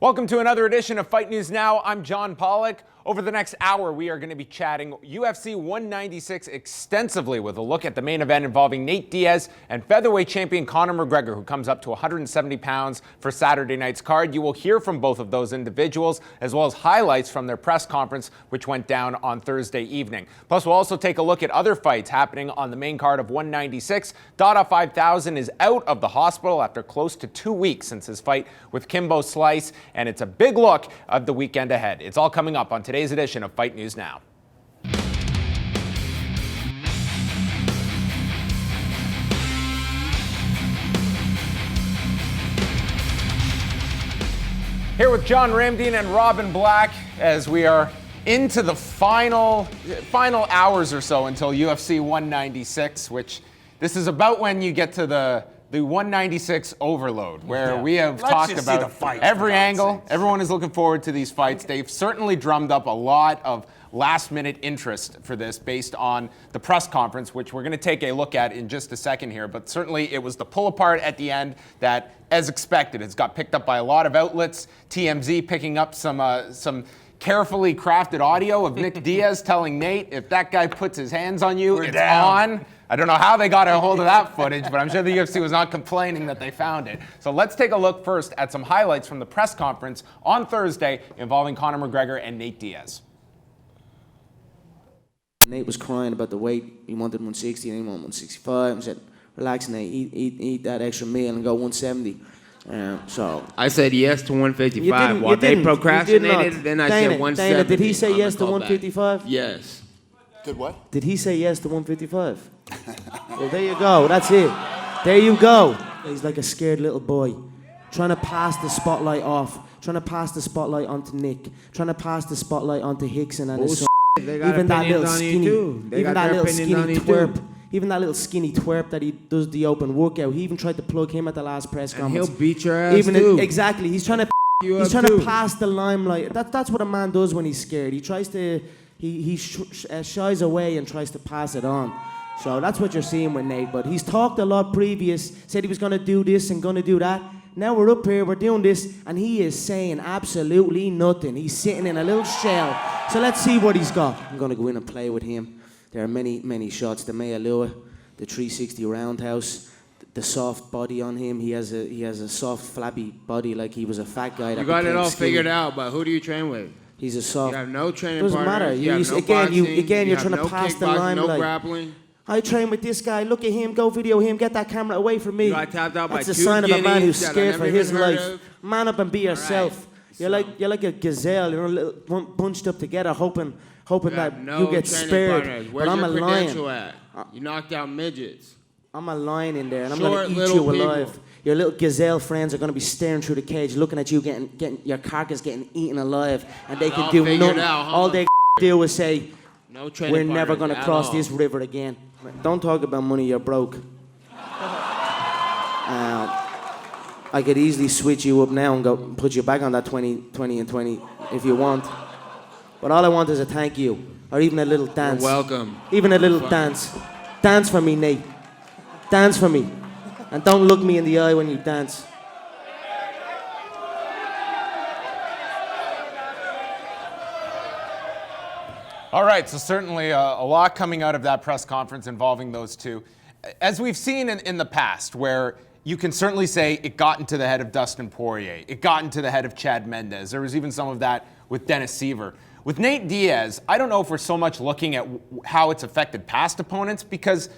Welcome to another edition of Fight News Now. I'm John Pollock. Over the next hour, we are going to be chatting UFC 196 extensively with a look at the main event involving Nate Diaz and featherweight champion Conor McGregor, who comes up to 170 pounds for Saturday night's card. You will hear from both of those individuals, as well as highlights from their press conference, which went down on Thursday evening. Plus, we'll also take a look at other fights happening on the main card of 196. Dada 5000 is out of the hospital after close to 2 weeks since his fight with Kimbo Slice, and it's a big look of the weekend ahead. It's all coming up on today's edition of Fight News Now. Here with John Ramdeen and Robin Black as we are into the final hours or so until UFC 196, which this is about when you get to the 196 overload, where we have talked about every angle. Everyone is looking forward to these fights. They've certainly drummed up a lot of last-minute interest for this based on the press conference, which we're going to take a look at in just a second here. But certainly it was the pull-apart at the end that, as expected, has got picked up by a lot of outlets. TMZ picking up some carefully crafted audio of Nick Diaz telling Nate, if that guy puts his hands on you, it's on. I don't know how they got a hold of that footage, but I'm sure the UFC was not complaining that they found it. So let's take a look first at some highlights from the press conference on Thursday involving Conor McGregor and Nate Diaz. Nate was crying about the weight. He wanted 160 and he wanted 165. I said, relax, Nate, eat that extra meal and go 170. So I said yes to 155. While they procrastinated, then I said 170. Dana, did he say yes to 155? Yes. Did what? Did he say yes to 155? Well, there you go. That's it. There you go. He's like a scared little boy, trying to pass the spotlight off, trying to pass the spotlight onto Nick, trying to pass the spotlight onto Hickson and his son. Even that little skinny twerp. Even that little skinny twerp that he does the open workout. He even tried to plug him at the last press conference. And he'll beat your ass too. Exactly. He's trying to pass the limelight. That's what a man does when he's scared. He tries to. He shies away and tries to pass it on. So that's what you're seeing with Nate. But he's talked a lot previous, said he was going to do this and going to do that. Now we're up here, we're doing this, and he is saying absolutely nothing. He's sitting in a little shell. So let's see what he's got. I'm going to go in and play with him. There are many, many shots. The Mealua, the 360 roundhouse, the soft body on him. He has a soft, flabby body like he was a fat guy. You got it all figured out, but who do you train with? He's a soft. You have no training doesn't partners. Matter. You have no again, you're trying no to pass the limelight. No grappling. I train with this guy. Look at him. Go video him. Get that camera away from me. You got tapped out That's by a two sign of a man who's guineas scared for his life. of. Man up and be yourself. Right. You're like a gazelle. You're a little bunched up together, hoping that no you get spared. Partners. But I'm a lion. At? You knocked out midgets. I'm a lion in there, and I'm gonna eat you alive. Your little gazelle friends are gonna be staring through the cage, looking at you, getting your carcass getting eaten alive, and they can do nothing. All they do is say, no "We're never gonna cross this river again." Don't talk about money. You're broke. I could easily switch you up now and go put you back on that 20 and 20 if you want. But all I want is a thank you, or even a little dance. You're welcome. Even a little dance. Dance for me, Nate. Dance for me. And don't look me in the eye when you dance. All right, so certainly a lot coming out of that press conference involving those two. As we've seen in the past, where you can certainly say it got into the head of Dustin Poirier, it got into the head of Chad Mendes. There was even some of that with Dennis Seaver. With Nate Diaz, I don't know if we're so much looking at how it's affected past opponents, because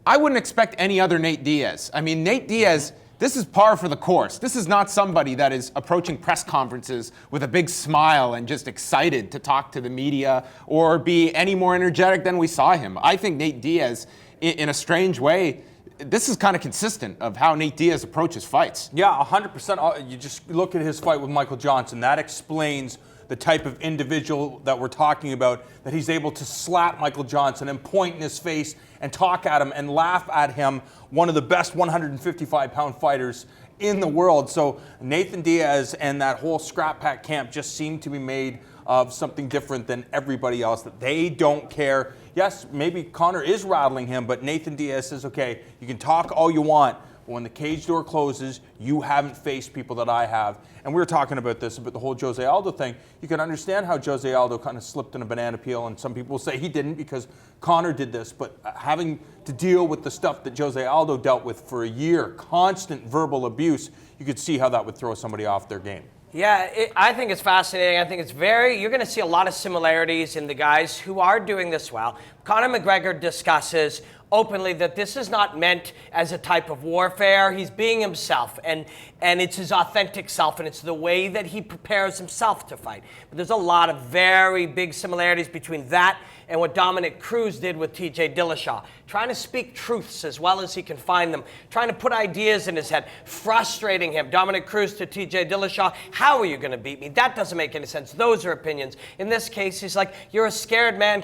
I wouldn't expect any other Nate Diaz. I mean, Nate Diaz, this is par for the course. This is not somebody that is approaching press conferences with a big smile and just excited to talk to the media or be any more energetic than we saw him. I think Nate Diaz, in a strange way, this is kind of consistent of how Nate Diaz approaches fights. Yeah, 100%. You just look at his fight with Michael Johnson. That explains the type of individual that we're talking about, that he's able to slap Michael Johnson and point in his face and talk at him and laugh at him, one of the best 155-pound fighters in the world. So Nathan Diaz and that whole Scrap Pack camp just seem to be made of something different than everybody else, that they don't care. Yes, maybe Conor is rattling him, but Nathan Diaz says, okay, you can talk all you want, but when the cage door closes, you haven't faced people that I have. And we were talking about this, about the whole Jose Aldo thing. You can understand how Jose Aldo kind of slipped in a banana peel, and some people say he didn't because Conor did this, but having to deal with the stuff that Jose Aldo dealt with for a year, constant verbal abuse, you could see how that would throw somebody off their game. Yeah, I think it's fascinating. I think it's you're going to see a lot of similarities in the guys who are doing this well. Conor McGregor discusses openly that this is not meant as a type of warfare. He's being himself, and it's his authentic self, and it's the way that he prepares himself to fight. But there's a lot of very big similarities between that and what Dominic Cruz did with TJ Dillashaw, trying to speak truths as well as he can find them, trying to put ideas in his head, frustrating him. Dominic Cruz to TJ Dillashaw, how are you going to beat me? That doesn't make any sense. Those are opinions. In this case, he's like, you're a scared man,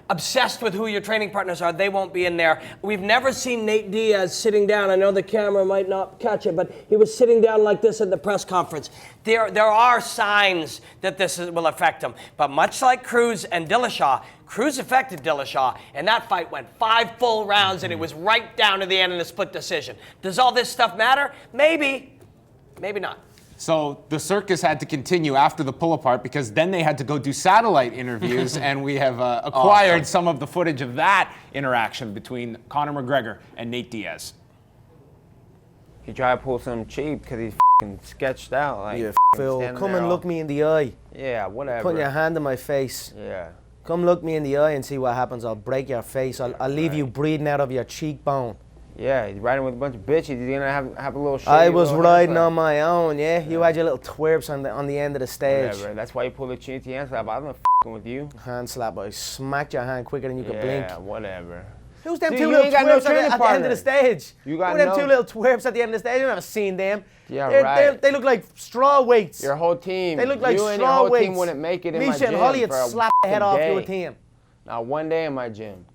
obsessed with who your training partners are. They won't be in there. We've never seen Nate Diaz sitting down. I know the camera might not catch it, but he was sitting down like this at the press conference. There are signs that this will affect him. But much like Cruz and Dillashaw, Cruz affected Dillashaw, and that fight went 5 full rounds, and it was right down to the end in a split decision. Does all this stuff matter? Maybe. Maybe not. So the circus had to continue after the pull-apart because then they had to go do satellite interviews, and we have acquired some of the footage of that interaction between Conor McGregor and Nate Diaz. He tried to pull something cheap because he's f***ing sketched out. Like, yeah, Phil, come and look me in the eye. Yeah, whatever. Put your hand in my face. Yeah. Come look me in the eye and see what happens. I'll break your face. I'll leave you bleeding out of your cheekbone. Yeah, he's riding with a bunch of bitches. He's gonna have a little shit. I was riding on my own, yeah? You had your little twerps on the end of the stage. Whatever. That's why you pulled a chin to your hand slap. I'm not f***ing with you. Hand slap, I smacked your hand quicker than you could blink. Yeah, whatever. Who's them Dude, two you little ain't got no twerps at training the end of the partners. stage? You got Who them no- two little twerps at the end of the stage? I've never seen them. Yeah, They're- They look like straw weights. Your whole team. They look like you and straw your whole weights. team wouldn't make it in my Misha gym and Holly would for a slap the head off day. your team. Not one day in my gym.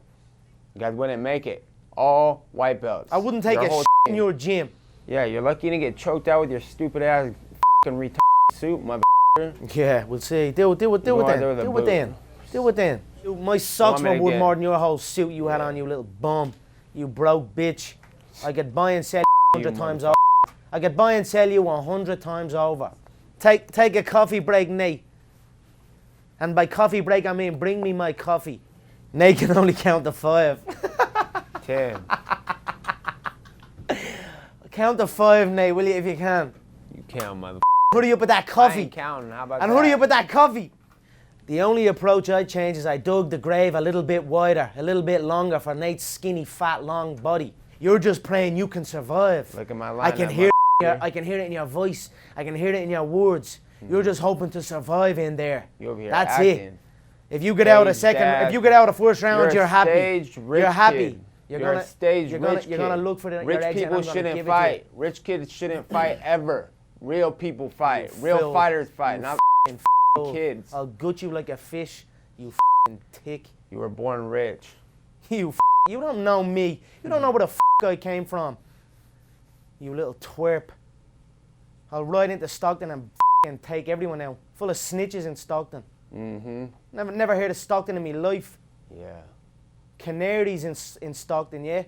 You guys wouldn't make it. All white belts. I wouldn't take Your a whole shit in your gym. Yeah, you're lucky to get choked out with your stupid ass f***ing retard suit, mother. Yeah, we'll see. Deal it then. Deal it then. My socks were worth more than your whole suit you had on, you little bum. You broke bitch. I could buy and sell you 100 times over. I could buy and sell you 100 times over. Take a coffee break, Nate. And by coffee break, I mean bring me my coffee. Nate can only count to 5. 10. Count to 5, Nate, will you, if you can? You count, mother. Hurry up with that I coffee. ain't counting. How about And that? hurry up with that coffee. The only approach I changed is I dug the grave a little bit wider, a little bit longer for Nate's skinny, fat, long body. You're just praying you can survive. Look at my line. I can hear it in your voice. I can hear it in your words. You're just hoping to survive in there. You over here That's acting. it. If you get out a Stage second, dad. if you get out a first round, you're happy. Staged rich You're happy. Kid. You're You're gonna a staged you're rich gonna, you're gonna kid. look for the Rich your exit, people and I'm gonna shouldn't give it to you. fight. Rich kids shouldn't fight ever. Real people fight. Real Phil, fighters fight, not Oh, kids. I'll gut you like a fish, you tick. You were born rich. You don't know me. You don't know where the I came from. You little twerp. I'll ride into Stockton and take everyone out. Full of snitches in Stockton. Mm-hmm. Never heard of Stockton in my life. Yeah. Canaries in Stockton, yeah?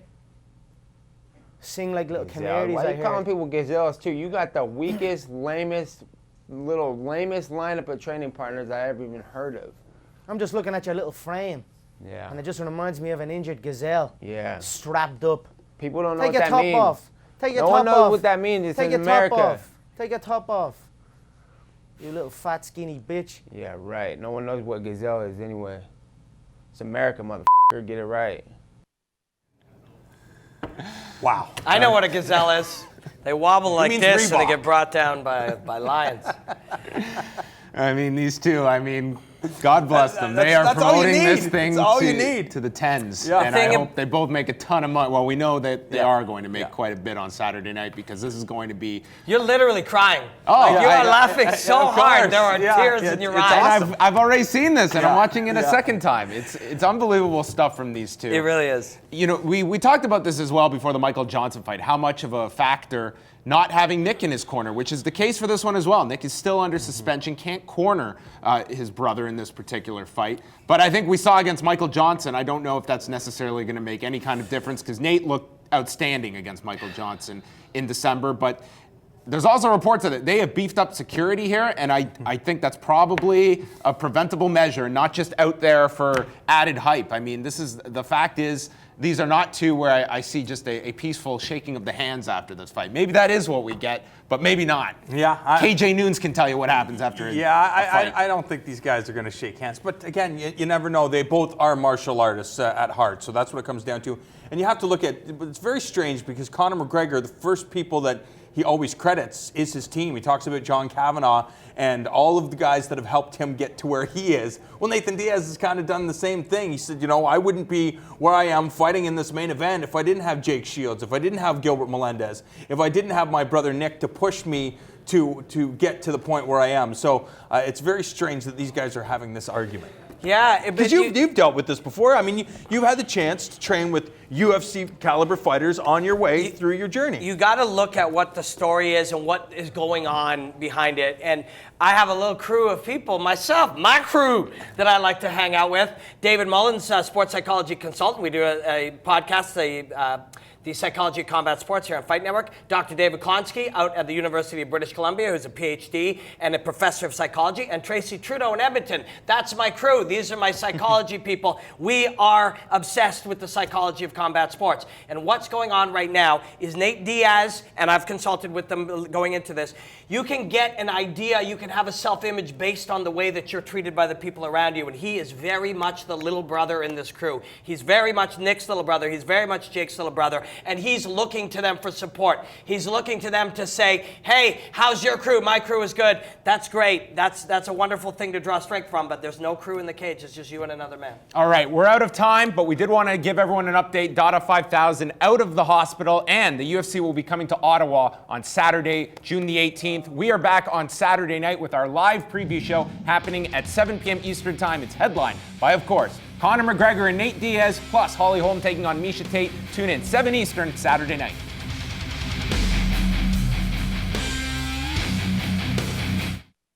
Sing like little canaries, Why I you calling heard. people gazelles too? You got the weakest, lamest lineup of training partners I ever even heard of. I'm just looking at your little frame. Yeah. And it just reminds me of an injured gazelle. Yeah. Strapped up. People don't know Take what your that top means. off. Take your No top one knows off. what that means. It's Take in your America. top off. Take your top off. You little fat, skinny bitch. Yeah, right. No one knows what gazelle is anyway. It's America, motherfucker. Get it right. Wow. I know what a gazelle is. They wobble like means this and they Reebok. get brought down by lions. I mean, these two, God bless them. They are that's all you promoting need. this thing That's all you need. to the tens. Yeah. And Thing I of- hope they both make a ton of money. Well, we know that they Yeah. are going to make Yeah. quite a bit on Saturday night because this is going to be. You're literally crying. Oh, Like, you I- are laughing so of hard. course. There are Yeah, tears it's- in your it's eyes. awesome. I've already seen this, and I'm Yeah. watching it a Yeah. second time. It's unbelievable stuff from these two. It really is. You know, we talked about this as well before the Michael Johnson fight, how much of a factor not having Nick in his corner, which is the case for this one as well. Nick is still under suspension, can't corner his brother in this particular fight. But I think we saw against Michael Johnson, I don't know if that's necessarily going to make any kind of difference because Nate looked outstanding against Michael Johnson in December. But there's also reports that they have beefed up security here, and I think that's probably a preventable measure, not just out there for added hype. I mean, the fact is, these are not two where I see just a peaceful shaking of the hands after this fight. Maybe that is what we get, but maybe not. Yeah. KJ Noons can tell you what happens after a fight. I don't think these guys are going to shake hands. But again, you never know. They both are martial artists at heart, so that's what it comes down to. And you have to look at, it's very strange because Conor McGregor, the first people that he always credits is his team. He talks about John Kavanagh and all of the guys that have helped him get to where he is. Well, Nathan Diaz has kind of done the same thing. He said, I wouldn't be where I am fighting in this main event if I didn't have Jake Shields, if I didn't have Gilbert Melendez, if I didn't have my brother Nick to push me to get to the point where I am. So it's very strange that these guys are having this argument. Yeah, because you've dealt with this before. I mean, you've had the chance to train with UFC caliber fighters on your way through your journey. You got to look at what the story is and what is going on behind it. And I have a little crew of people myself, my crew that I like to hang out with. David Mullins, sports psychology consultant. We do a podcast, the Psychology of Combat Sports here on Fight Network. Dr. David Klonsky out at the University of British Columbia, who's a PhD and a professor of psychology, and Tracy Trudeau in Edmonton. That's my crew. These are my psychology people. We are obsessed with the psychology of combat sports. And what's going on right now is Nate Diaz, and I've consulted with them going into this, you can get an idea, you can have a self-image based on the way that you're treated by the people around you, and he is very much the little brother in this crew. He's very much Nick's little brother. He's very much Jake's little brother. And he's looking to them for support. He's looking to them to say, hey, how's your crew? My crew is good. That's great. That's a wonderful thing to draw strength from, but there's no crew in the cage. It's just you and another man. All right, we're out of time, but we did want to give everyone an update. Dada 5000 out of the hospital, and the UFC will be coming to Ottawa on Saturday, June the 18th. We are back on Saturday night with our live preview show happening at 7 p.m. Eastern Time. It's headlined by, of course, Conor McGregor and Nate Diaz, plus Holly Holm taking on Miesha Tate. Tune in 7 Eastern Saturday night.